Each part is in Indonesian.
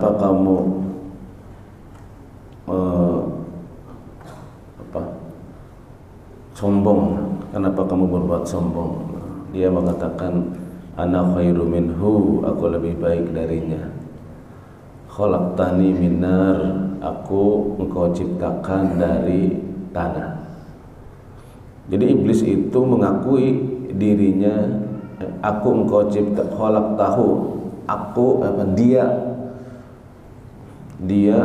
kenapa kamu sombong? Kenapa kamu berbuat sombong? Dia mengatakan, ana khairu minhu, aku lebih baik darinya. Khalaqtani min nar, engkau ciptakan dari tanah. Jadi iblis itu mengakui dirinya, engkau cipta, khalaqtahu, dia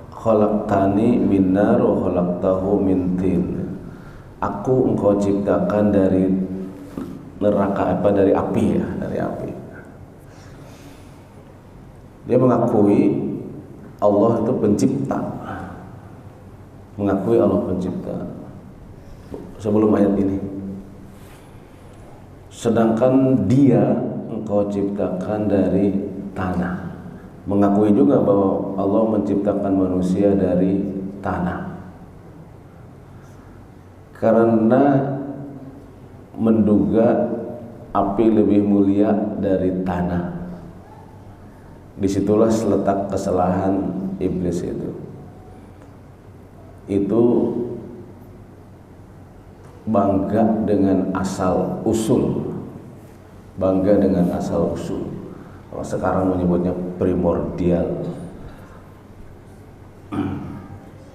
khalaqtani min nar wa khalaqtahu min tin. Engkau ciptakan dari neraka, dari api ya, dari api. Dia mengakui Allah itu pencipta, mengakui Allah pencipta sebelum ayat ini. Sedangkan dia engkau ciptakan dari tanah, mengakui juga bahwa Allah menciptakan manusia dari tanah, karena menduga api lebih mulia dari tanah. Disitulah letak kesalahan iblis itu. Itu bangga dengan asal usul, bangga dengan asal usul. Kalau sekarang menyebutnya primordial.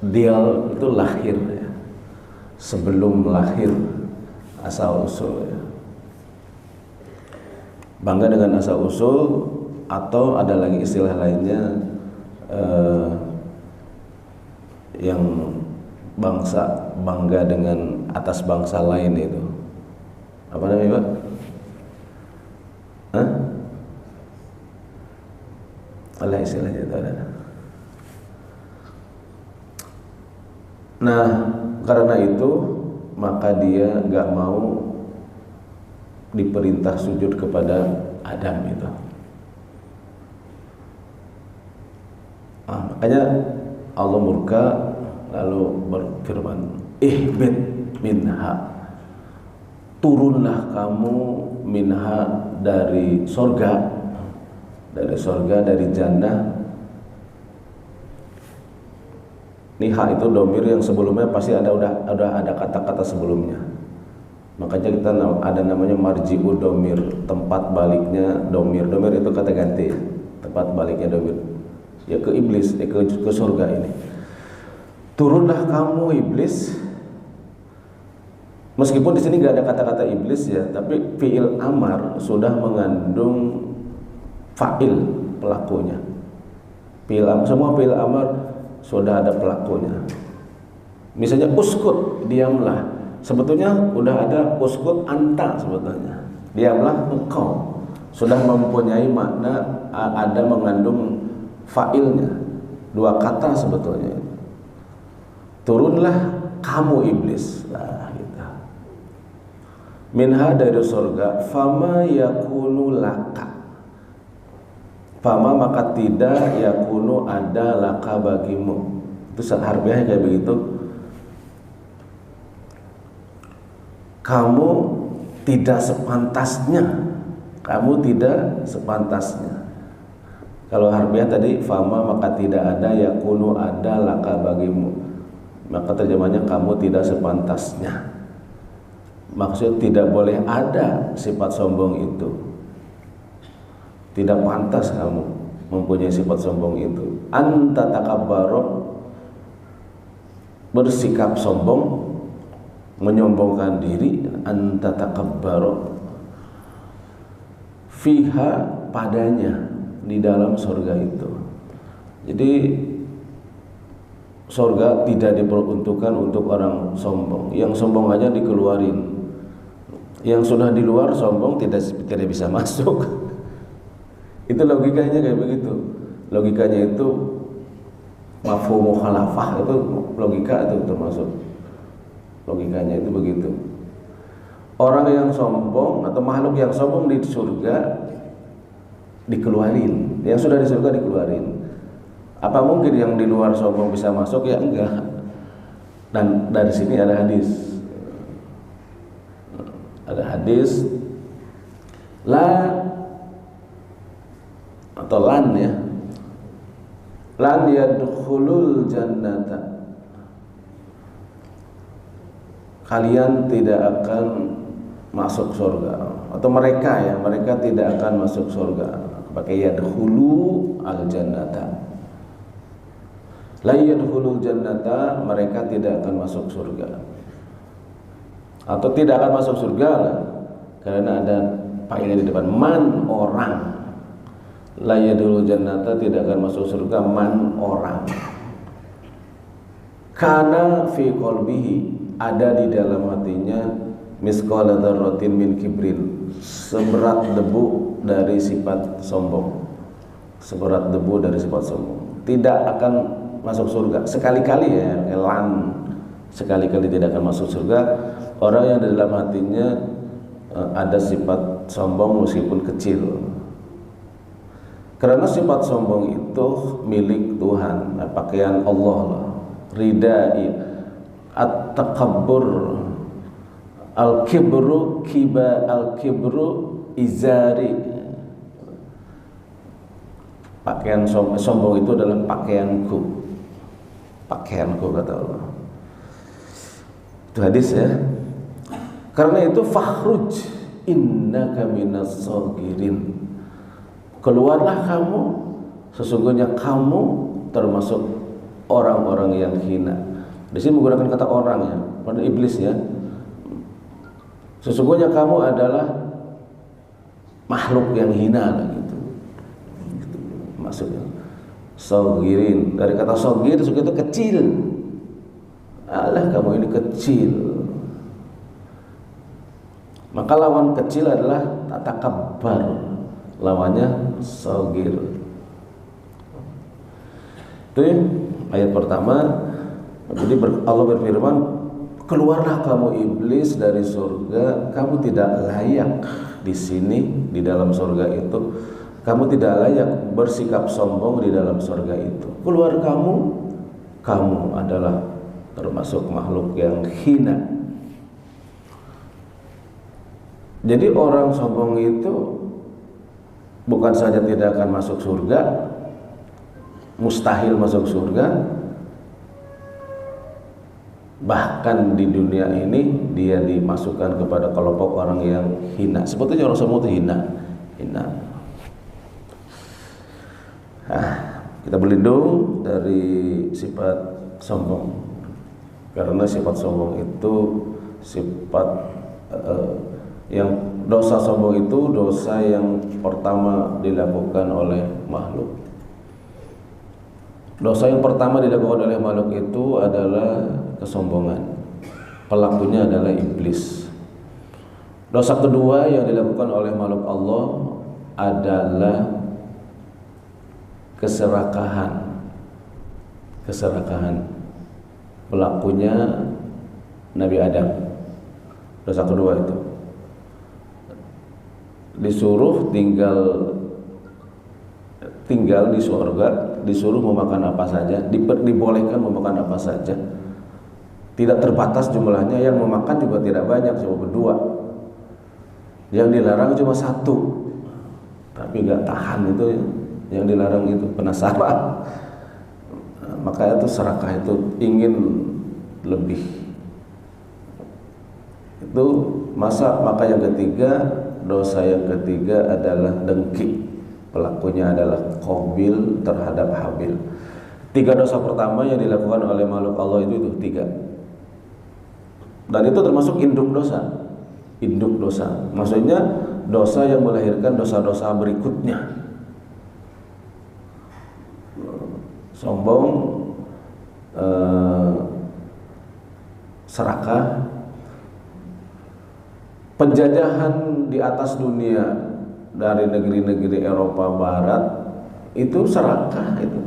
Dial itu lahir ya. Sebelum lahir, asal usul ya. Bangga dengan asal usul, atau ada lagi istilah lainnya yang bangsa bangga dengan atas bangsa lain itu. Apa namanya, Pak? Hah? Ada istilahnya itu ada. Nah, karena itu maka dia nggak mau diperintah sujud kepada Adam itu. Makanya Allah murka lalu berfirman, ihbit minha, turunlah kamu minha, dari sorga, dari jannah. Niha itu domir yang sebelumnya pasti udah ada kata-kata sebelumnya. Makanya kita ada namanya marji'u domir, tempat baliknya domir. Domir itu kata ganti ya, tempat baliknya domir. Ya ke iblis, ke surga ini. Turunlah kamu iblis. Meskipun di sini nggak ada kata-kata iblis ya, tapi fiil amar sudah mengandung fa'il, pelakunya. Semua fiil amar sudah ada pelakunya. Misalnya uskut, diamlah. Sebetulnya udah ada uskut anta, sebetulnya diamlah engkau. Sudah mempunyai makna, ada mengandung fa'ilnya, dua kata sebetulnya. Turunlah kamu iblis, gitu. Minha, dari surga. Fama yakunu laka, fama maka tidak, yakunu ada, laka bagimu. Itu harfiahnya kayak begitu. Kamu tidak sepantasnya, Kalau harfiah tadi fama maka tidak ada, yakunu ada, laka bagimu. Maka terjemahnya kamu tidak sepantasnya. Maksud tidak boleh ada sifat sombong itu. Tidak pantas kamu mempunyai sifat sombong itu. Anta takabbaru, bersikap sombong, menyombongkan diri. Anta takabbaru fiha, padanya, di dalam surga itu. Jadi surga tidak diperuntukkan untuk orang sombong. Yang sombong aja dikeluarin. Yang sudah di luar sombong tidak bisa masuk. Itu logikanya kayak begitu. Logikanya itu mafhum mukhalafah, itu logika itu termasuk. Logikanya itu begitu. Orang yang sombong atau makhluk yang sombong di surga dikeluarin, yang sudah di surga dikeluarin. Apa mungkin yang di luar sombong bisa masuk? Ya enggak. Dan dari sini ada hadis la atau lan ya, lan yadkhulul jannata, kalian tidak akan masuk surga, atau mereka tidak akan masuk surga. Pakai yadkhulu al jannata, la yadkhulul jannata, mereka tidak akan masuk surga, atau tidak akan masuk surga lah, karena ada faedah di depan, man orang, la yadkhulul jannata, tidak akan masuk surga, man orang, kana fi qalbihi, ada di dalam hatinya, misqala dzarratin min kibrin, seberat debu dari sifat sombong, seberat debu dari sifat sombong, tidak akan masuk surga. Sekali-kali ya, elan, sekali-kali tidak akan masuk surga orang yang di dalam hatinya ada sifat sombong meskipun kecil. Karena sifat sombong itu milik Tuhan, pakaian Allah lah, ridai, at-takabbur, al-kibru izari, pakaian sombong itu adalah pakaianku kata Allah. Itu hadis ya. Karena itu fakhruj innaka minas sagirin, keluarlah kamu, sesungguhnya kamu termasuk orang-orang yang hina. Di sini menggunakan kata orang ya, pada iblis ya. Sesungguhnya kamu adalah makhluk yang hina gitu. Maksudnya sagirin, dari kata sagir itu kecil. Alah, kamu ini kecil. Maka lawan kecil adalah takabbar, lawannya sagir. Itu ya, ayat pertama. Jadi Allah berfirman, keluarlah kamu iblis dari surga, kamu tidak layak di sini, di dalam surga itu. Kamu tidak layak bersikap sombong di dalam surga itu. Keluar kamu adalah termasuk makhluk yang hina. Jadi orang sombong itu bukan saja tidak akan masuk surga, mustahil masuk surga, bahkan di dunia ini dia dimasukkan kepada kelompok orang yang hina. Sebetulnya orang sombong itu hina. Kita berlindung dari sifat sombong, karena sifat sombong itu sifat yang dosa sombong itu dosa yang pertama dilakukan oleh makhluk. Dosa yang pertama dilakukan oleh makhluk itu adalah kesombongan. Pelakunya adalah iblis. Dosa kedua yang dilakukan oleh makhluk Allah adalah keserakahan. Pelakunya Nabi Adam. Dosa kedua itu disuruh tinggal di surga, disuruh memakan apa saja, dibolehkan memakan apa saja, tidak terbatas jumlahnya. Yang memakan juga tidak banyak, cuma berdua. Yang dilarang cuma satu, tapi nggak tahan itu. Yang dilarang itu penasaran, maka itu serakah, itu ingin lebih. Itu maka yang ketiga, dosa yang ketiga adalah dengki. Pelakunya adalah Qabil terhadap Habil. 3 dosa pertama yang dilakukan oleh makhluk Allah itu 3. Dan itu termasuk induk dosa. Maksudnya dosa yang melahirkan dosa-dosa berikutnya. Sombong, serakah, penjajahan di atas dunia dari negeri-negeri Eropa Barat itu serakah itu.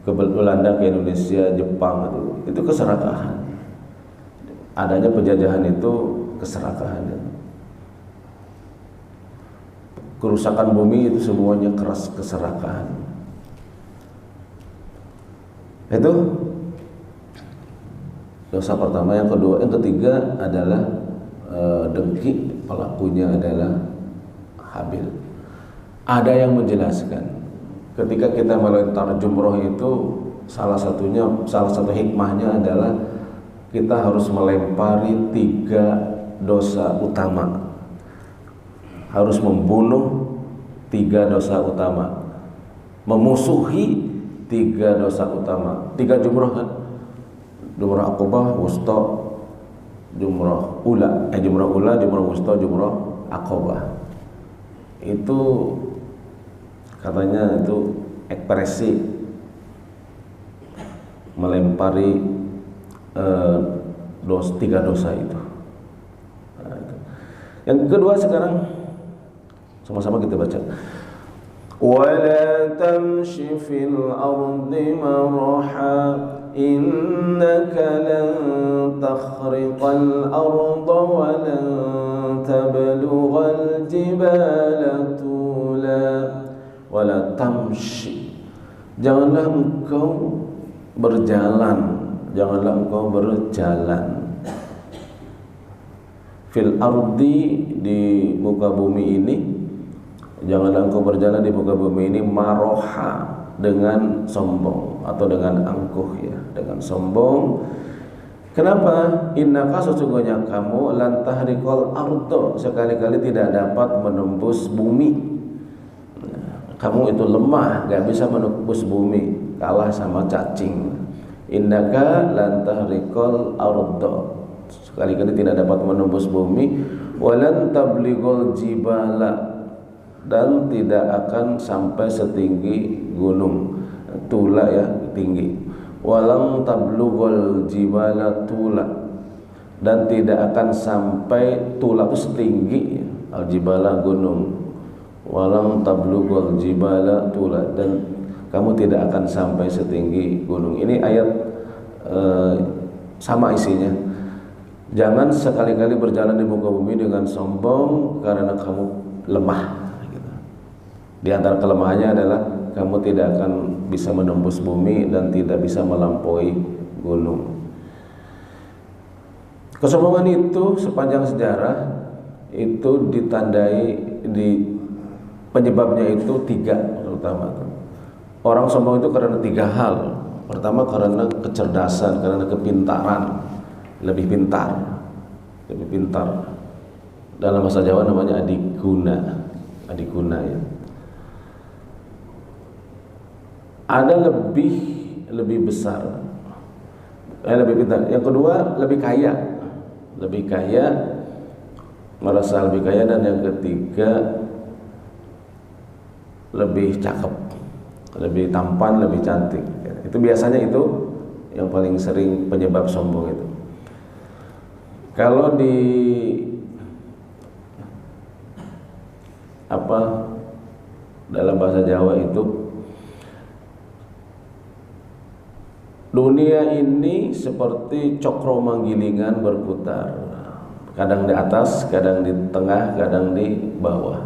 Ke Belanda, ke Indonesia, Jepang itu keserakahan. Adanya penjajahan itu keserakahan. Kerusakan bumi itu semuanya keras keserakahan. Itu dosa pertama. Yang kedua, yang ketiga adalah dengki. Pelakunya adalah Habil. Ada yang menjelaskan ketika kita melontar jumroh itu salah satu hikmahnya adalah kita harus melempari 3 dosa utama, harus membunuh 3 dosa utama, memusuhi 3 dosa utama. 3 jumroh kan, jumroh Aqabah, Wusta, jumroh ula, jumroh wusta, jumroh Aqabah. Itu katanya itu ekspresi melempari 3 dosa itu. Nah, itu. Yang kedua sekarang sama-sama kita baca. وَلَا تَمْشِ فِي الْأَرْضِ مَرَحًا إِنَّكَ لَن تَخْرِقَ الْأَرْضَ وَلَن تَبْلُغَ الْجِبَالَ طُولًا. وَلَا تَمْشِ, janganlah engkau berjalan, fil ardi, di muka bumi ini. Janganlah engkau berjalan di muka bumi ini maroha, dengan sombong atau dengan angkuh, ya, dengan sombong. Kenapa? Innaka, sesungguhnya kamu, lan tahrikal ardo, sekali-kali tidak dapat menembus bumi. Kamu itu lemah, gak bisa menembus bumi, kalah sama cacing. Innaka lan tahrikal ardo, sekali-kali tidak dapat menembus bumi. Walan tablighul jibala, dan tidak akan sampai setinggi gunung. Tula, ya, tinggi. Walang tablughul jibala tula, dan tidak akan sampai, tula itu setinggi, al jibala gunung. Walang tablughul jibala tula, dan kamu tidak akan sampai setinggi gunung. Ini ayat sama isinya. Jangan sekali-kali berjalan di muka bumi dengan sombong karena kamu lemah. Di antara kelemahannya adalah kamu tidak akan bisa menembus bumi dan tidak bisa melampaui gunung. Kesombongan itu sepanjang sejarah itu ditandai, di penyebabnya itu 3 terutama. Orang sombong itu karena 3 hal. Pertama karena kecerdasan, karena kepintaran, lebih pintar. Dalam bahasa Jawa namanya adiguna, ya. Ada lebih besar, lebih pintar. Yang kedua lebih kaya, merasa lebih kaya. Dan yang ketiga lebih cakep, lebih tampan, lebih cantik. Itu biasanya itu yang paling sering penyebab sombong itu. Kalau di dalam bahasa Jawa itu, dunia ini seperti cokro manggilingan berputar, kadang di atas, kadang di tengah, kadang di bawah.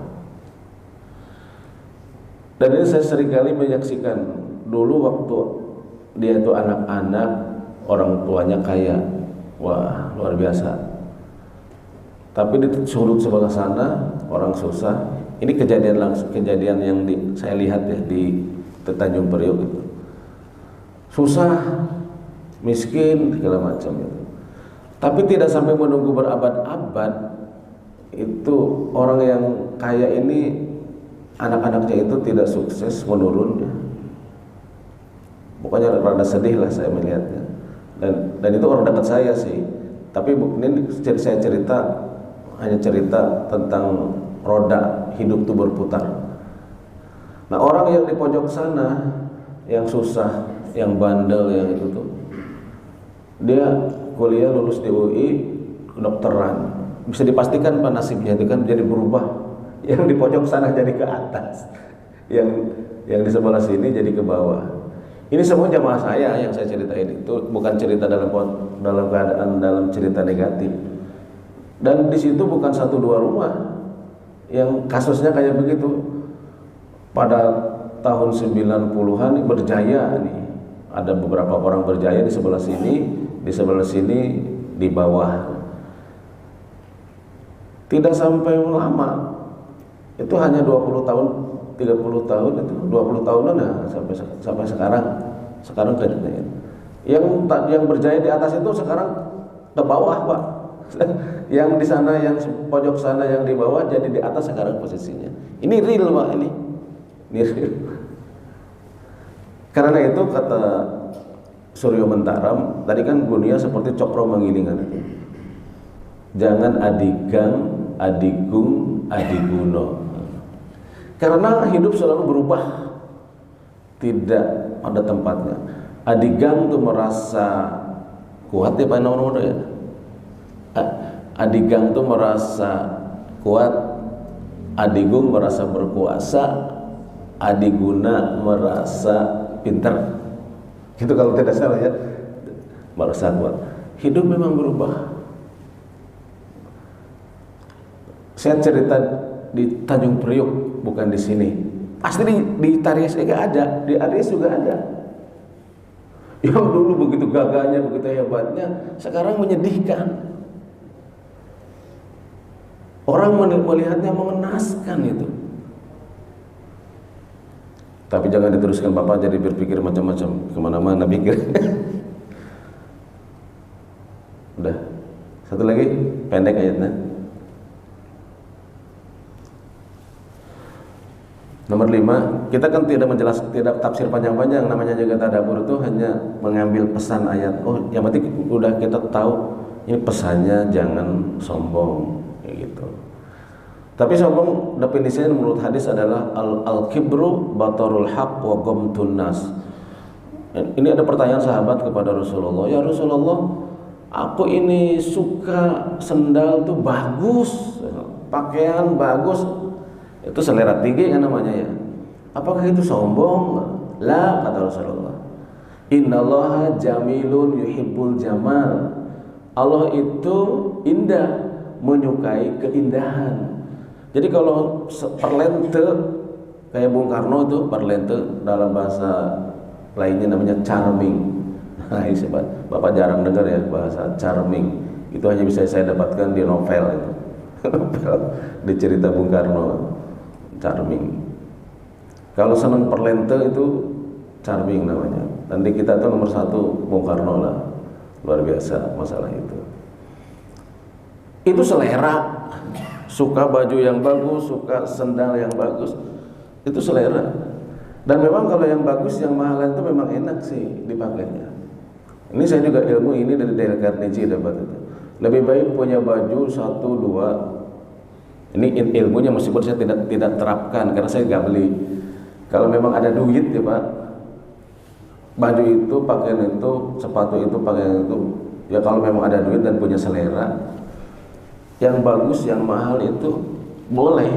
Dan ini saya seringkali menyaksikan. Dulu waktu dia itu anak-anak, orang tuanya kaya, wah luar biasa. Tapi di sudut sebelah sana orang susah. Ini kejadian yang saya lihat, ya, di Tanjung Priok itu. Susah, miskin, segala macam itu. Tapi tidak sampai menunggu berabad-abad, itu orang yang kaya ini, anak-anaknya itu tidak sukses, menurun, ya. Pokoknya rada sedih lah saya melihatnya. Dan itu orang dekat saya sih. Tapi ini saya hanya cerita tentang roda hidup itu berputar. Nah, orang yang di pojok sana, yang susah, yang bandel, yang itu tuh, dia kuliah lulus di UI, kedokteran, bisa dipastikan apa nasibnya itu kan jadi berubah. Yang di pojok sana jadi ke atas, yang di sebelah sini jadi ke bawah. Ini semua jamaah saya yang saya ceritain itu bukan cerita dalam keadaan dalam cerita negatif. Dan di situ bukan 1-2 rumah yang kasusnya kayak begitu. Pada tahun 90-an berjaya nih. Ada beberapa orang berjaya di sebelah sini, di bawah. Tidak sampai lama, Itu hanya 20 tahun, 30 tahun itu, 20 tahunan ya sampai sekarang. Sekarang kejadian. Yang berjaya di atas itu sekarang ke bawah, Pak. Yang di sana, yang pojok sana, yang di bawah jadi di atas sekarang posisinya. Ini real, Pak, ini real. Karena itu kata Suryo Mentaram, tadi kan dunia seperti cokro manggilingan itu. Jangan adigang, adigung, adiguno. Karena hidup selalu berubah, tidak pada tempatnya. Adigang tuh merasa kuat ya Pak Nono ya. Adigang tuh merasa kuat, adigung merasa berkuasa, adiguna merasa pintar. Itu kalau tidak salah ya, merasa kuat. Hidup memang berubah. Saya cerita di Tanjung Priok, bukan di sini. Pasti di Taries juga ada, di Aries juga ada. Yang dulu begitu gagahnya, begitu hebatnya, sekarang menyedihkan. Orang melihatnya mengenaskan itu. Tapi jangan diteruskan Bapak jadi berpikir macam-macam, kemana-mana pikir. Udah. Satu lagi, pendek ayatnya. Nomor 5, kita kan tidak tafsir panjang-panjang, namanya juga tadabbur itu hanya mengambil pesan ayat. Oh, yang penting udah kita tahu ini pesannya jangan sombong kayak gitu. Tapi sombong definisinya menurut hadis adalah al-kibru batarul haq wa ghamtun nas. Ini ada pertanyaan sahabat kepada Rasulullah, "Ya Rasulullah, aku ini suka sendal tuh bagus, pakaian bagus." Itu selera tinggi kan namanya ya. Apakah itu sombong? La, kata Rasulullah. Innallaha jamilun yuhibbul jamal. Allah itu indah, menyukai keindahan. Jadi kalau perlente kayak Bung Karno itu perlente dalam bahasa lainnya namanya charming. Nah, Bapak jarang dengar ya bahasa charming. Itu hanya bisa saya dapatkan di novel itu. Novel di cerita Bung Karno. Charming. Kalau senang perlente itu charming namanya. Dan di kita itu nomor 1 Bung Karno lah. Luar biasa masalah itu. Itu selera. Suka baju yang bagus, suka sendal yang bagus. Itu selera. Dan memang kalau yang bagus, yang mahal itu memang enak sih dipakainya. Ini saya juga ilmu ini dari Dale Carnegie dapat itu. Lebih baik punya baju 1, 2. Ini ilmunya meskipun saya tidak terapkan karena saya nggak beli. Kalau memang ada duit ya Pak, baju itu, pakaian itu, sepatu itu, pakaian itu, ya kalau memang ada duit dan punya selera, yang bagus, yang mahal itu boleh.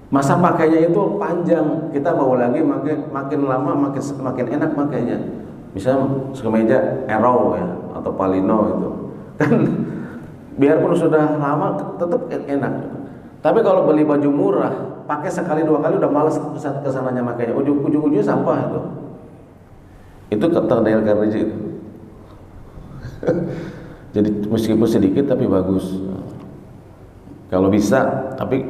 Masa pakainya itu panjang, kita mau lagi makin lama makin enak makainya. Misalnya kemeja Arrow ya atau Palino itu kan. Biarpun sudah lama tetap enak. Tapi kalau beli baju murah, pakai sekali 2 kali udah malas kesananya makanya. Ujung-ujungnya sampah itu. Itu kata Dale Carnegie itu. Jadi meskipun sedikit tapi bagus. Kalau bisa, tapi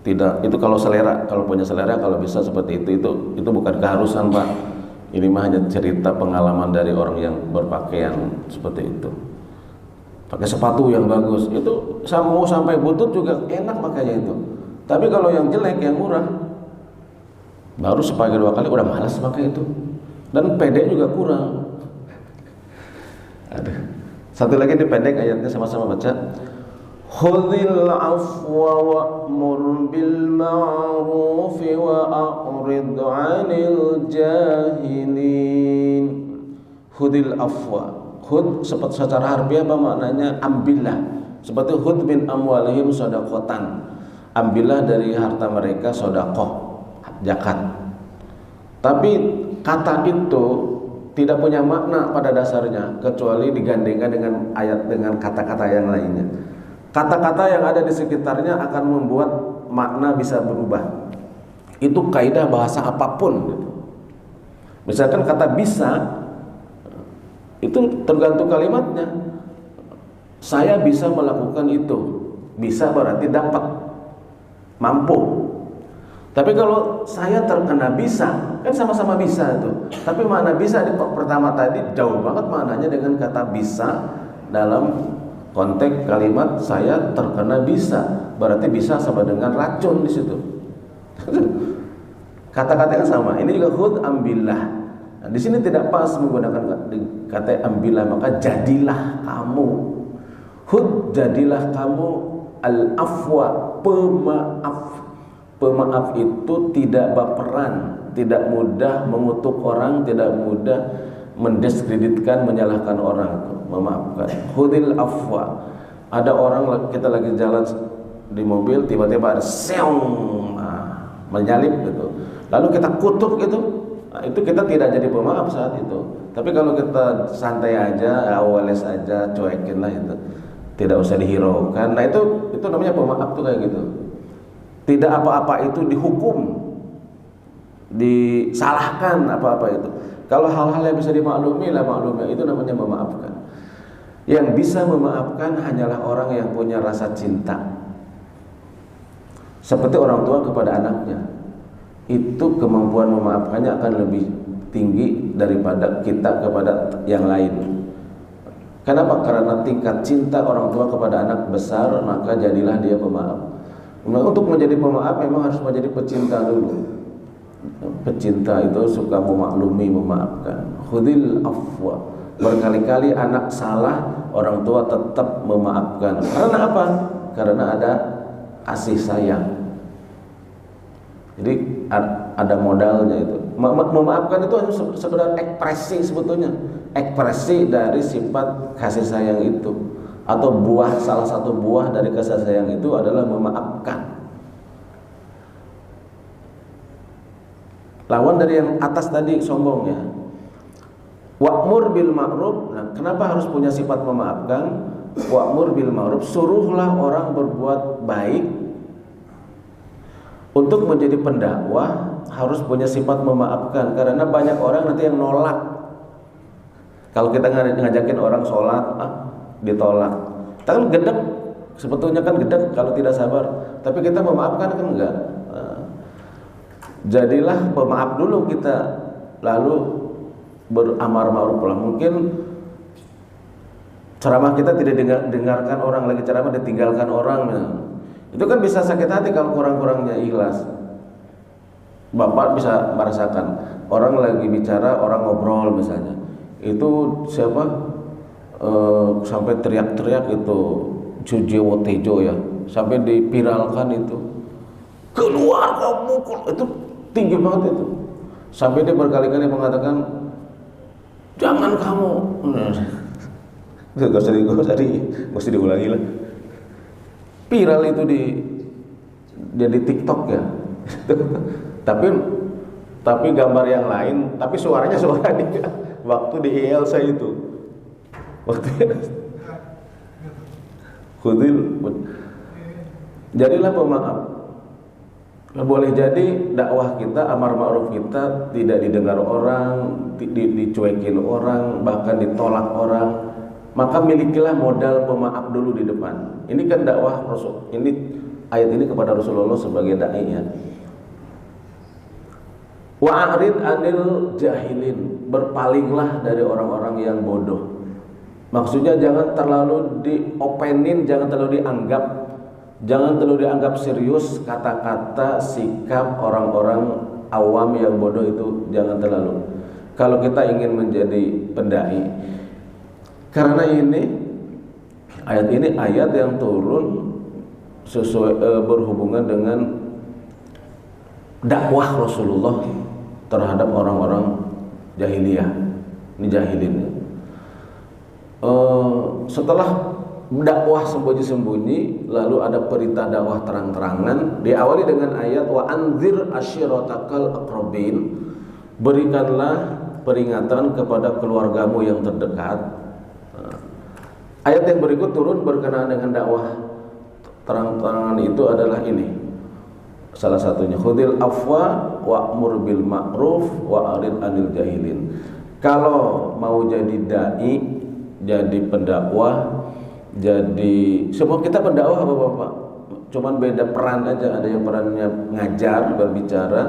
tidak. Itu kalau selera, kalau punya selera, kalau bisa seperti itu bukan keharusan Pak. Ini mah hanya cerita pengalaman dari orang yang berpakaian seperti itu. Pakai sepatu yang bagus itu mau sampai butut juga enak makanya itu. Tapi kalau yang jelek, yang murah, baru sepakai 2 kali udah malas pakai itu. Dan pendek juga kurang. Ada satu lagi di pendek ayatnya, sama-sama baca. Khudhil afwa wa'mur bil ma'ruf wa a'rid 'anil jahilin. Khudhil afwa. Hud secara harfiah apa maknanya? Ambillah. Seperti hud min amwalihim shadaqatan. Ambillah dari harta mereka sedekah, zakat. Tapi kata itu tidak punya makna pada dasarnya kecuali digandengkan dengan ayat, dengan kata-kata yang lainnya. Kata-kata yang ada di sekitarnya akan membuat makna bisa berubah. Itu kaidah bahasa apapun gitu. Misalkan kata bisa, itu tergantung kalimatnya. Saya bisa melakukan itu. bisa berarti dapat, mampu. Tapi kalau saya terkena bisa, kan sama-sama bisa itu. Tapi makna bisa di pertama tadi jauh banget maknanya dengan kata bisa dalam konteks kalimat saya terkena bisa. Berarti bisa sama dengan racun di situ. Kata-katanya sama. Ini juga khudh ambillah. Nah, di sini tidak pas menggunakan kata ambillah, maka jadilah kamu. Khudh, jadilah kamu al-afwa, pemaaf. Pemaaf itu tidak baperan, tidak mudah mengutuk orang, tidak mudah mendiskreditkan, menyalahkan orang. Memaafkan. Khudil afwa. Ada orang, kita lagi jalan di mobil, tiba-tiba ada seong, menyalip gitu. Lalu kita kutuk gitu. Nah, itu kita tidak jadi pemaaf saat itu. Tapi kalau kita santai aja, awales aja, cuekin lah itu. Tidak usah dihiraukan. Nah itu namanya pemaaf tuh kayak gitu. Tidak apa-apa itu dihukum, disalahkan apa-apa itu. Kalau hal-hal yang bisa dimaklumi lah maklumnya, itu namanya memaafkan. Yang bisa memaafkan hanyalah orang yang punya rasa cinta. Seperti orang tua kepada anaknya. Itu kemampuan memaafkannya akan lebih tinggi daripada kita kepada yang lain. Kenapa? Karena tingkat cinta orang tua kepada anak besar, maka jadilah dia pemaaf. Untuk menjadi pemaaf memang harus menjadi pecinta dulu. Pecinta itu suka memaklumi, memaafkan. Khudil afwa. Berkali-kali anak salah, orang tua tetap memaafkan. Karena apa? Karena ada kasih sayang. Jadi ada modalnya itu. Memaafkan itu hanya sekedar ekspresi sebetulnya. Ekspresi dari sifat kasih sayang itu. Atau salah satu buah dari kasih sayang itu adalah memaafkan. Lawan dari yang atas tadi sombongnya. Wa'mur bil ma'ruf. Nah, kenapa harus punya sifat memaafkan? Wa'mur bil ma'ruf, suruhlah orang berbuat baik. Untuk menjadi pendakwah harus punya sifat memaafkan, karena banyak orang nanti yang nolak. Kalau kita ngajakin orang sholat, ditolak. Kita kan gedek, sebetulnya kan gedek kalau tidak sabar. Tapi kita memaafkan kan enggak. Jadilah pemaaf dulu kita, lalu beramar ma'ruf lah. Mungkin ceramah kita tidak dengarkan orang, lagi ceramah ditinggalkan orang. Itu kan bisa sakit hati kalau kurang-kurangnya ikhlas. Bapak bisa merasakan orang lagi bicara, orang ngobrol misalnya. Itu siapa? Sampai teriak-teriak itu Jujewo Tejo ya, sampai dipiralkan itu, keluar kamu, itu tinggi banget itu, sampai dia berkali-kali mengatakan jangan kamu, gak usah diulangi lah, viral itu di TikTok ya. tapi gambar yang lain, tapi suaranya suara dia waktu di IELTS itu. Khudil, jadilah pemaaf. Boleh jadi dakwah kita, amar ma'ruf kita tidak didengar orang, dicuekin orang, bahkan ditolak orang. Maka milikilah modal pemaaf dulu di depan. Ini kan dakwah Rasul. Ini ayat ini kepada Rasulullah sebagai dai ya. Wa'rid anil jahilin, berpalinglah dari orang-orang yang bodoh. Maksudnya jangan terlalu diopenin, jangan terlalu dianggap serius kata-kata, sikap orang-orang awam yang bodoh itu, jangan terlalu. Kalau kita ingin menjadi pendai, karena ini ayat yang turun sesuai berhubungan dengan dakwah Rasulullah terhadap orang-orang jahiliyah. Ini jahilin. Setelah dakwah sembunyi-sembunyi, lalu ada perintah dakwah terang-terangan, diawali dengan ayat wa anzir ashiratakal aqrabin, berikanlah peringatan kepada keluargamu yang terdekat. Ayat yang berikut turun berkenaan dengan dakwah terang-terangan itu adalah ini. Salah satunya khudil afwa wa'mur bil ma'ruf wa'rid anil jahilin. Kalau mau jadi dai, jadi pendakwah, Jadi semua kita pendakwah Bapak-bapak, cuman beda peran aja. Ada yang perannya ngajar, berbicara,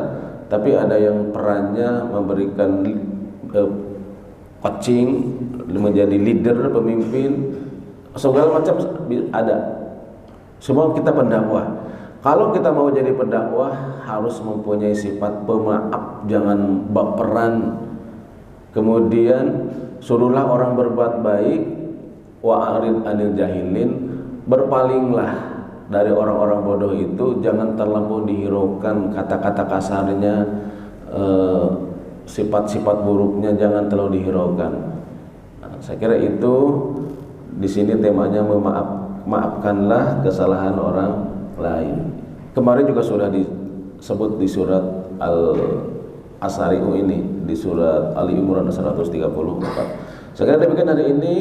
tapi ada yang perannya memberikan coaching, menjadi leader, pemimpin, segala macam ada. Semua kita pendakwah. Kalau kita mau jadi pendakwah harus mempunyai sifat pemaaf, jangan baperan. Kemudian suruhlah orang berbuat baik, wa'arid anil jahilin, berpalinglah dari orang-orang bodoh itu, jangan terlampau dihiraukan kata-kata kasarnya, sifat-sifat buruknya jangan terlalu dihiraukan. Nah, saya kira itu di sini temanya maafkanlah kesalahan orang lain. Kemarin juga sudah disebut di surat Al-Asari'u ini, di surat Ali Imran 134. Saya kira demikian hari ini.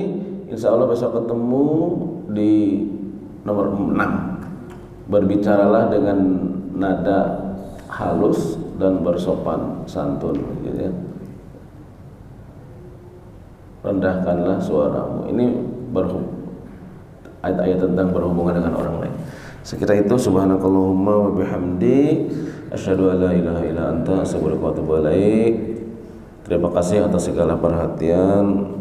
Insya Allah besok ketemu di nomor 6. Berbicaralah dengan nada halus dan bersopan santun, gitu ya. Rendahkanlah suaramu. Ini ayat-ayat tentang berhubungan dengan orang lain. Sekira itu, subhanakallahumma wa bihamdi, asyhadu an la ilaha illa anta, astaghfiruka wa atubu ilaik. Terima kasih atas segala perhatian.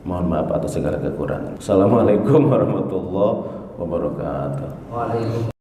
Mohon maaf atas segala kekurangan. Assalamualaikum warahmatullahi wabarakatuh. Waalaikumsalam.